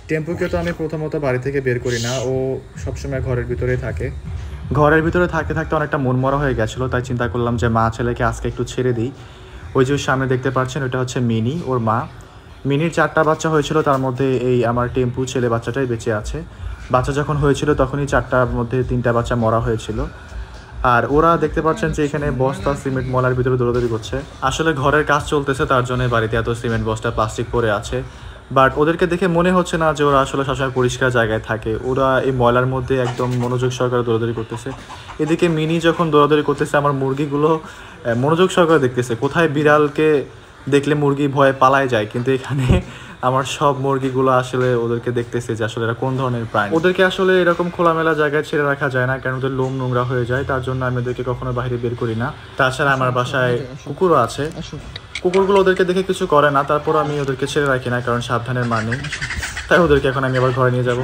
টেম্পুকে তো আমি প্রথমত বাড়ি থেকে বের করি না, ও সবসময় ঘরের ভিতরেই থাকে। ঘরের ভিতরে থাকতে থাকতে অনেকটা মনমরা হয়ে গেছিলো, তাই চিন্তা করলাম যে মা ছেলেকে আজকে একটু ছেড়ে দিই। ওই যে সামনে দেখতে পাচ্ছেন, ওটা হচ্ছে মিনি, ওর মা। মিনির 4টা বাচ্চা হয়েছিল, তার মধ্যে এই আমার টেম্পু ছেলে বাচ্চাটাই বেঁচে আছে। বাচ্চা যখন হয়েছিল তখনই 4টার মধ্যে 3টা বাচ্চা মরা হয়েছিল। আর ওরা দেখতে পাচ্ছেন যে এখানে বস্তা সিমেন্ট মলার ভিতরে দৌড়াদৌড়ি করছে। আসলে ঘরের কাজ চলতেছে, তার জন্য বাড়িতে এত সিমেন্ট বস্তা প্লাস্টিক পরে আছে। বাট ওদেরকে দেখে মনে হচ্ছে না যে ওরা আসলে সবসময় পরিষ্কার জায়গায় থাকে। ওরা এই ময়লার মধ্যে একদম মনোযোগ সহকারে দৌড়াদৌড়ি করতেছে। এদিকে মিনি যখন দৌড়াদৌড়ি করতেছে, আমার মুরগিগুলো মনোযোগ সহকারে দেখতেছে। কোথায় বিড়ালকে দেখলে মুরগি ভয়ে পালায় যায়, কিন্তু এখানে আমার সব মুরগিগুলো আসলে ওদেরকে দেখতেছে যে আসলে এরা কোন ধরনের প্রাণী। ওদেরকে আসলে এরকম খোলামেলা জায়গায় ছেড়ে রাখা যায় না, কারণ ওদের লোম নোংরা হয়ে যায়। তার জন্য আমি ওদেরকে কখনো বাইরে বের করি না। তাছাড়া আমার বাসায় কুকুরও আছে। কুকুরগুলো ওদেরকে দেখে কিছু করে না, তারপর আমি ওদেরকে ছেড়ে রাখি না, কারণ সাবধানের মানে। তাই ওদেরকে এখন আমি আবার ঘরে নিয়ে যাব।